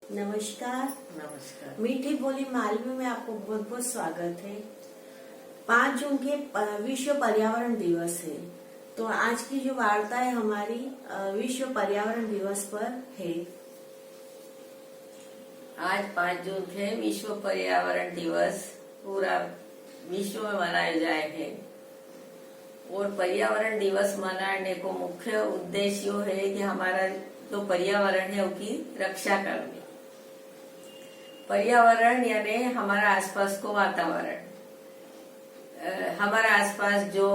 नमस्कार। नमस्कार। मीठी बोली मालवी में आपको बहुत बहुत स्वागत है। 5 जून के विश्व पर्यावरण दिवस है, तो आज की जो वार्ता है हमारी विश्व पर्यावरण दिवस पर है। आज 5 जून है विश्व पर्यावरण दिवस पूरा विश्व में मनाया जाए है। और पर्यावरण दिवस मनाने को मुख्य उद्देश्य यो है कि हमारा जो पर्यावरण है उसकी रक्षा करनी। पर्यावरण यानी हमारा आसपास को वातावरण। हमारा आसपास जो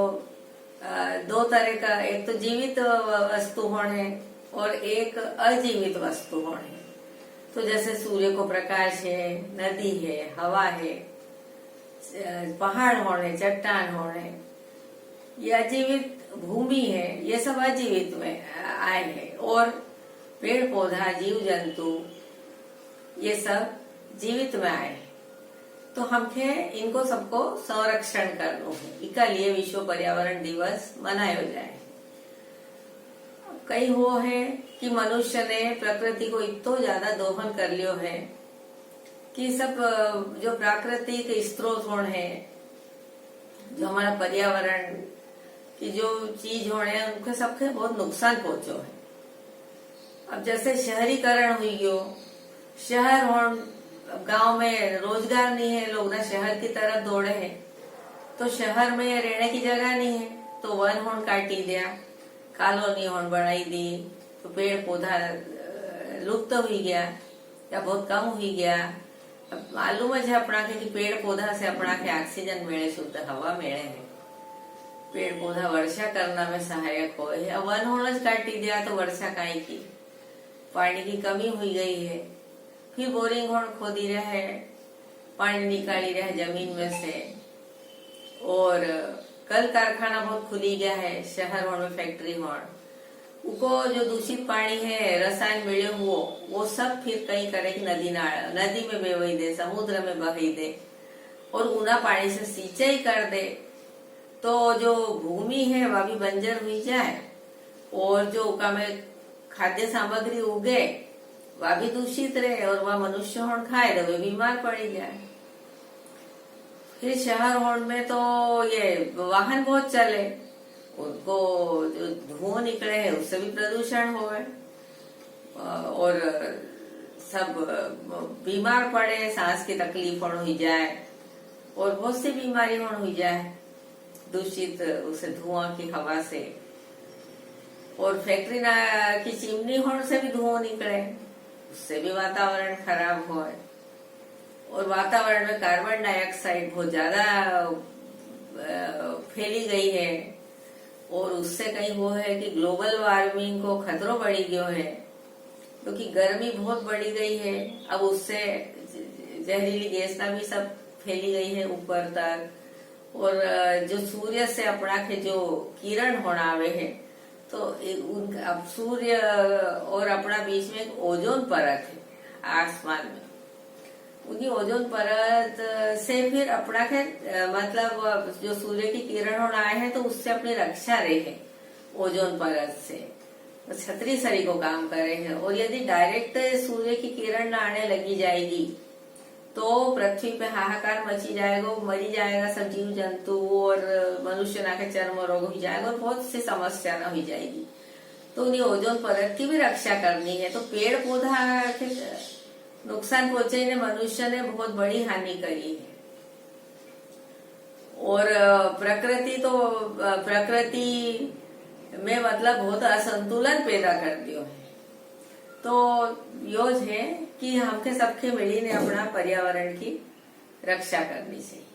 दो तरह का, एक तो जीवित वस्तु है और एक अजीवित वस्तु है। तो जैसे सूर्य को प्रकाश है, नदी है, हवा है, पहाड़ होने, चट्टान होने, ये अजीवित भूमि है, ये सब अजीवित में आए हैं। और पेड़ पौधा, जीव जंतु, ये सब जीवित में आए। तो हमके इनको सबको संरक्षण करना है, इसका लिए विश्व पर्यावरण दिवस मनाया जाए। कई वो है कि मनुष्य ने प्रकृति को इतना ज्यादा दोहन कर लियो है कि सब जो प्राकृतिक स्रोत है, जो हमारा पर्यावरण की जो चीज होने, उनके सबके बहुत नुकसान पहुंचो है। अब जैसे शहरीकरण हुई गयो, शहर हो, गांव में रोजगार नहीं है, लोग ना शहर की तरफ दौड़े हैं, तो शहर में रहने की जगह नहीं है, तो वन होन काटी दिया, कॉलोनी होन बनाई दी, तो पेड़ पौधा लुप्त हो गया या बहुत कम हो गया। अब मालूम है अपना के कि पेड़ पौधा से अपना के ऑक्सीजन मिले, शुद्ध हवा मिले है। पेड़ पौधा वर्षा करना में सहायक हो है। अब वन होना काटी दिया तो वर्षा काई की, पानी की कमी हुई गई है। फिर बोरिंग होन खोदी रहे, पानी निकाली रहे जमीन में से। और कल कारखाना बहुत खुली गया है, शहर होन में फैक्ट्री होन, उनको जो दूषित पानी है, रसायन मिले वो सब फिर कहीं करे कि नदी में बही दे, समुद्र में बही दे और उना पानी से सिंचाई कर दे, तो जो भूमि है वह भी बंजर हुई जाए और जो उका में खाद्य सामग्री उगे वह भी दूषित रहे और वह मनुष्य होन खाए तो वे बीमार पड़ी जाए। फिर शहर होन में तो ये वाहन बहुत चले, उनको जो धुआं निकले है उससे भी प्रदूषण होवे और सब बीमार पड़े, सांस की तकलीफ होन हुई जाए और बहुत सी बीमारी होन हुई जाए दूषित उसे धुआं की हवा से। और फैक्ट्री की चिमनी होने से भी धुआं निकले, उससे भी वातावरण खराब हो। और वातावरण में कार्बन डाइऑक्साइड बहुत ज्यादा फैली गई है और उससे कहीं वो है कि ग्लोबल वार्मिंग को खतरो बढ़ी गयो है, क्योंकि गर्मी बहुत बढ़ी गई है। अब उससे जहरीली गैस भी सब फैली गई है ऊपर तक। और जो सूर्य से अपना के जो किरण होना आवे है, तो अब सूर्य और अपना बीच में एक ओजोन परत है आसमान में, उनकी ओजोन परत से फिर अपना के मतलब जो सूर्य की किरण होना आए हैं तो उससे अपनी रक्षा रहे ओजोन परत से, छतरी सरी को काम करे है। और यदि डायरेक्ट सूर्य की किरण आने लगी जाएगी तो पृथ्वी पे हाहाकार मची जाएगा, मरी जाएगा सब जीव जंतु और मनुष्य ना के चर्म रोग हो जाएगा और बहुत सी समस्या ना हो जाएगी। तो उन्हें ओजोन परत की भी रक्षा करनी है। तो पेड़ पौधा के नुकसान पहुंचे ने मनुष्य ने बहुत बड़ी हानि करी है। और प्रकृति में मतलब बहुत असंतुलन पैदा कर दियो है। तो योज है कि हमके सबके मिली ने अपना पर्यावरण की रक्षा करनी चाहिए।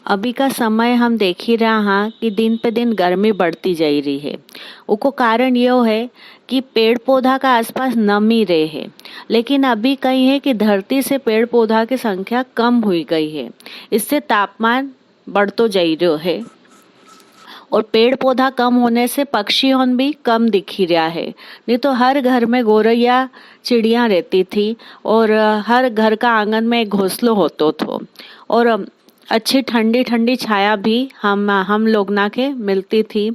अभी का समय हम देख ही रहा हाँ कि दिन पे दिन गर्मी बढ़ती जा रही है। उसको कारण ये है कि पेड़ पौधा का आसपास नमी रहे है, लेकिन अभी कहीं है कि धरती से पेड़ पौधा की संख्या कम हुई गई है। इससे तापमान बढ़तो जा रहा है और पेड़ पौधा कम होने से पक्षियों भी कम दिख ही रहा है। नहीं तो हर घर में गौरैया चिड़िया रहती थी और हर घर का आंगन में एक घोंसलो होतो थो। और अच्छी ठंडी ठंडी छाया भी हम लोग ना के मिलती थी।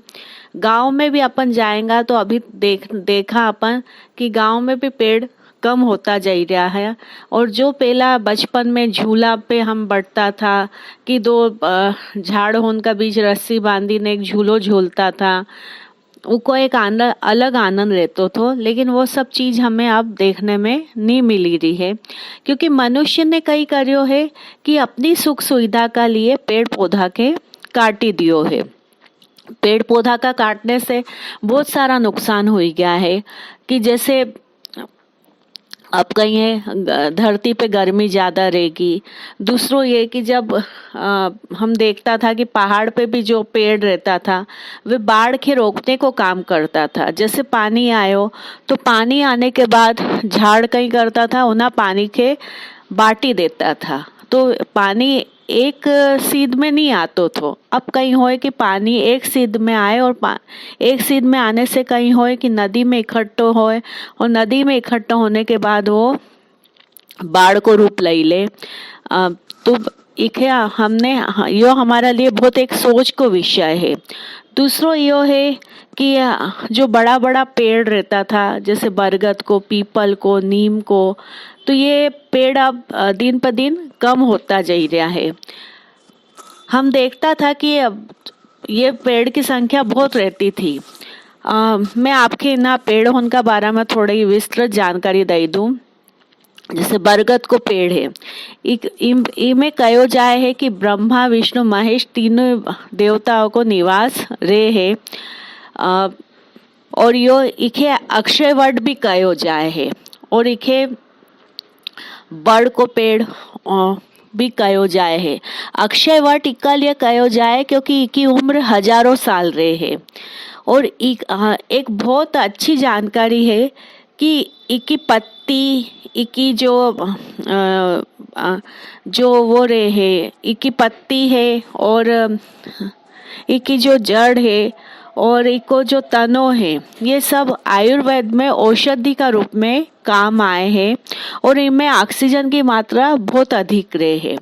गांव में भी अपन जाएंगा तो अभी देखा अपन कि गांव में भी पेड़ कम होता जा रहा है। और जो पहला बचपन में झूला पे हम बैठता था कि दो झाड़ होन का बीच रस्सी बांधी ने एक झूलो झूलता था, उको एक अलग आनंद रहता था। लेकिन वो सब चीज हमें अब देखने में नहीं मिली रही है, क्योंकि मनुष्य ने कई करियो है कि अपनी सुख सुविधा का लिए पेड़ पौधा के काटी दियो है। पेड़ पौधा का काटने से बहुत सारा नुकसान हो गया है कि जैसे अब कहीं है धरती पे गर्मी ज्यादा रहेगी। दूसरों ये कि जब हम देखता था कि पहाड़ पे भी जो पेड़ रहता था वे बाढ़ के रोकने को काम करता था। जैसे पानी आयो तो पानी आने के बाद झाड़ कहीं करता था, उन्हें पानी के बाटी देता था, तो पानी एक सीध में नहीं आतो थो। अब कहीं होए कि पानी एक सीध में आए और एक सीध में आने से कहीं होए कि नदी में इकट्ठा होए, और नदी में इकट्ठा होने के बाद वो बाढ़ को रूप ले ले। तो इखे हमने यो हमारा लिए बहुत एक सोच को विषय है। दूसरो यो है कि जो बड़ा बड़ा पेड़ रहता था जैसे बरगद को, पीपल को, नीम को, तो ये पेड़ अब दिन पर दिन कम होता जा रहा है। हम देखता था कि अब ये पेड़ की संख्या बहुत रहती थी। मैं आपके ना पेड़ होने का बारे में थोड़ी विस्तृत जानकारी दे दूं। जैसे बरगद को पेड़ है, इनमें कहो जाए है कि ब्रह्मा विष्णु महेश तीनों देवताओं को निवास रे है। और यो इखे अक्षय वट भी कहो जाए है, और इखे बड़ को पेड़ भी कहो जाए है। अक्षय वट इक्का लिए कहो जाए क्योंकि इकी उम्र हजारों साल रहे है। और एक बहुत अच्छी जानकारी है कि इकी पत्ती, इकी जो वो रे है, इकी पत्ती है, और इकी जो जड़ है, और इको जो तनो है, ये सब आयुर्वेद में औषधि का रूप में काम आए हैं, और इनमें ऑक्सीजन की मात्रा बहुत अधिक रहे है।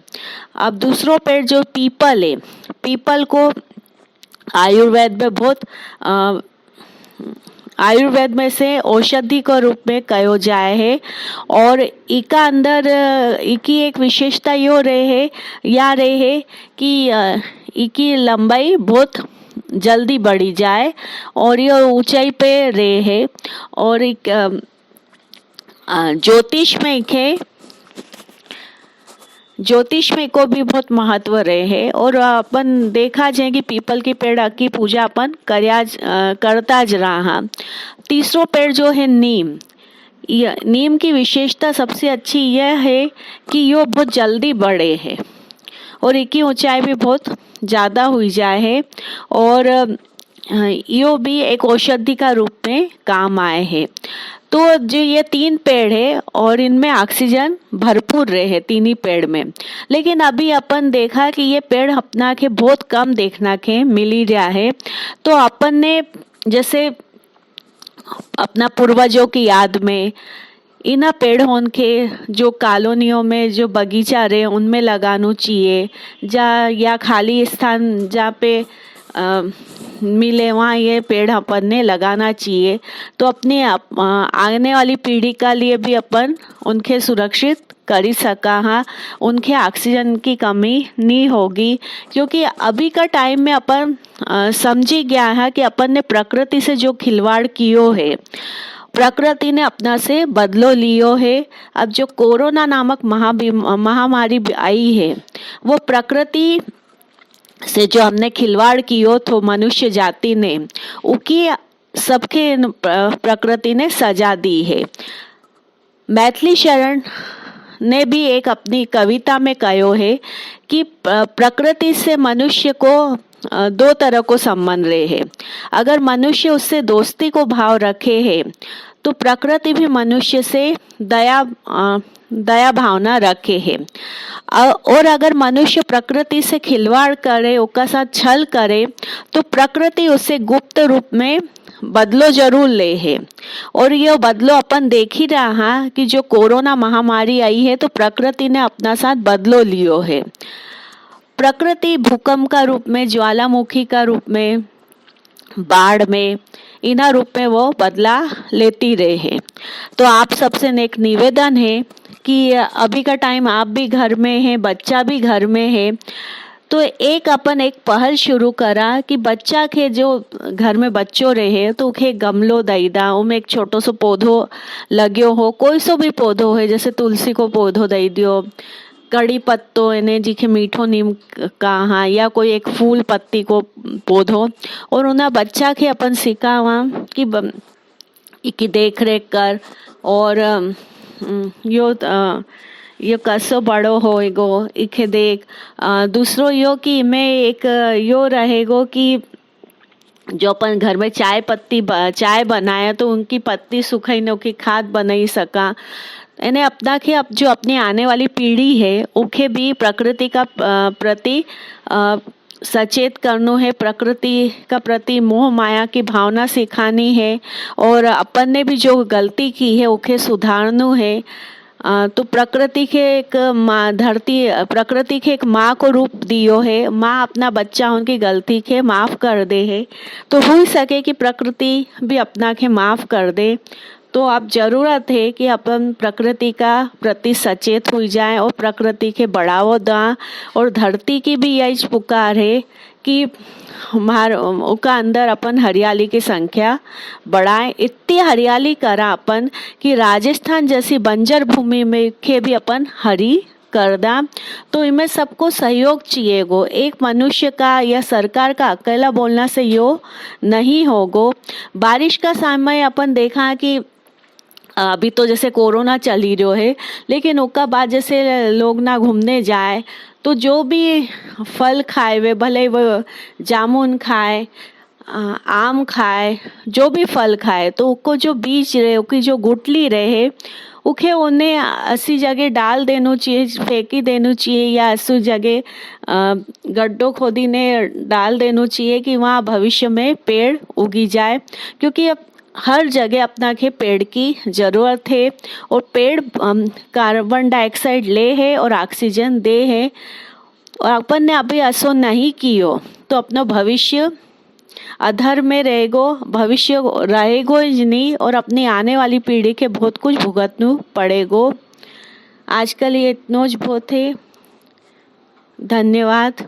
अब दूसरों पेड़ जो पीपल है, पीपल को आयुर्वेद में बहुत आयुर्वेद में से औषधि के रूप में कहो जाए है। और इका अंदर इकी एक विशेषता यो रहे है कि इकी लंबाई बहुत जल्दी बढ़ी जाए, और ये ऊंचाई पे रहे है। और एक ज्योतिष में को भी बहुत महत्व रहे है। और अपन देखा जाए कि पीपल की पेड़ की पूजा अपन करता ज रहा। तीसरो पेड़ जो है नीम की विशेषता सबसे अच्छी यह है कि यो बहुत जल्दी बढ़े है, और इनकी ऊंचाई भी बहुत ज़्यादा हुई जाए है, और यो भी एक औषधि का रूप में काम आए हैं। तो जो ये 3 पेड़ है और इनमें ऑक्सीजन भरपूर रहे है तीन पेड़ में। लेकिन अभी अपन देखा कि ये पेड़ अपना के बहुत कम देखना के मिल ही रहा है। तो अपन ने जैसे अपना पूर्वजों की याद में इन पेड़ होन के जो कॉलोनियों में जो बगीचा रहे उनमें लगाना चाहिए, या खाली स्थान जहाँ पे मिले वहाँ ये पेड़ अपन ने लगाना चाहिए। तो अपने आने वाली पीढ़ी का लिए भी अपन उनके सुरक्षित कर सका। हाँ, उनके ऑक्सीजन की कमी नहीं होगी, क्योंकि अभी का टाइम में अपन समझी गया है कि अपन ने प्रकृति से जो खिलवाड़ कियो है, प्रकृति ने अपना से बदलो लियो है। अब जो कोरोना नामक महामारी आई है, वो प्रकृति से जो हमने खिलवाड़ कियो तो मनुष्य जाति ने, उकी सबके प्रकृति ने सजा दी है। मैथिली शरण ने भी एक अपनी कविता में कहो है कि प्रकृति से मनुष्य को 2 तरह को संबंध रहे है। अगर मनुष्य उससे दोस्ती को भाव रखे है तो प्रकृति भी मनुष्य से दया भावना रखे है। और अगर मनुष्य प्रकृति से खिलवाड़ करे, उसका साथ छल करे, तो प्रकृति उससे गुप्त रूप में बदलो जरूर ले है। और ये बदलो अपन देख ही रहा कि जो कोरोना महामारी आई है तो प्रकृति ने अपना साथ बदलो लियो है। प्रकृति भूकंप का रूप में, ज्वालामुखी का रूप में, बाढ़ में, इन रूप में वो बदला लेती रहे है। तो आप सबसे एक निवेदन है कि अभी का टाइम आप भी घर में है, बच्चा भी घर में है, तो एक अपन एक पहल शुरू करा कि बच्चा के जो घर में बच्चों रहे तो उखे गमलो दई दा, उनमें एक छोटो सो पौधो लग्यो हो, कोई सो भी पौधो है, जैसे तुलसी को पौधो दई दियो, कड़ी पत्तो एने जीके मीठो नीम कहा, या कोई एक फूल पत्ती को पौधो, और उन्हें बच्चा के अपन सिखावा कि इकी देख रेख कर, और यो कसो बड़ो होएगो इखे देख। दूसरो यो कि मैं एक यो रहेगो कि जो अपन घर में चाय बनाया तो उनकी पत्ती सुखाई न की खाद बनाई सका। इन्हें अपना के अब जो अपनी आने वाली पीढ़ी है उखे भी प्रकृति का प्रति सचेत करनो है, प्रकृति का प्रति मोह माया की भावना सिखानी है, और अपन ने भी जो गलती की है उखे सुधारनो है। तो प्रकृति के एक प्रकृति के एक माँ को रूप दियो है, माँ अपना बच्चा उनकी गलती के माफ कर दे है, तो हो ही सके कि प्रकृति भी अपना के माफ कर दे। तो अब जरूरत है कि अपन प्रकृति का प्रति सचेत हो जाए और प्रकृति के बढ़ावो दा, और धरती की भी यही पुकार है कि उसका अंदर अपन हरियाली की संख्या बढ़ाएं। इतनी हरियाली करा अपन कि राजस्थान जैसी बंजर भूमि में के भी अपन हरी कर दा। तो इनमें सबको सहयोग चाहिए गो, एक मनुष्य का या सरकार का अकेला बोलना से यो नहीं होगो। बारिश का समय अपन देखा कि अभी तो जैसे कोरोना चल ही रहो है, लेकिन उसका बाद जैसे लोग ना घूमने जाए तो जो भी फल खाए वे भले वो जामुन खाए, आम खाए, जो भी फल खाए, तो उसको जो बीज रहे, उसकी जो गुठली रहे उखे उन्हें ऐसी जगह डाल देना चाहिए, फेंकी देना चाहिए, या ऐसी जगह गड्ढों खोदी ने डाल देना चाहिए कि वहाँ भविष्य में पेड़ उगी जाए। क्योंकि अब हर जगह अपना के पेड़ की जरूरत है, और पेड़ कार्बन डाइऑक्साइड ले है और ऑक्सीजन दे है, और अपन ने अभी ऐसा नहीं कियो तो अपना भविष्य अधर में रहेगो, भविष्य रहेगो ही नहीं, और अपनी आने वाली पीढ़ी के बहुत कुछ भुगतनु पड़ेगो। आजकल ये इतना बहुत है। धन्यवाद।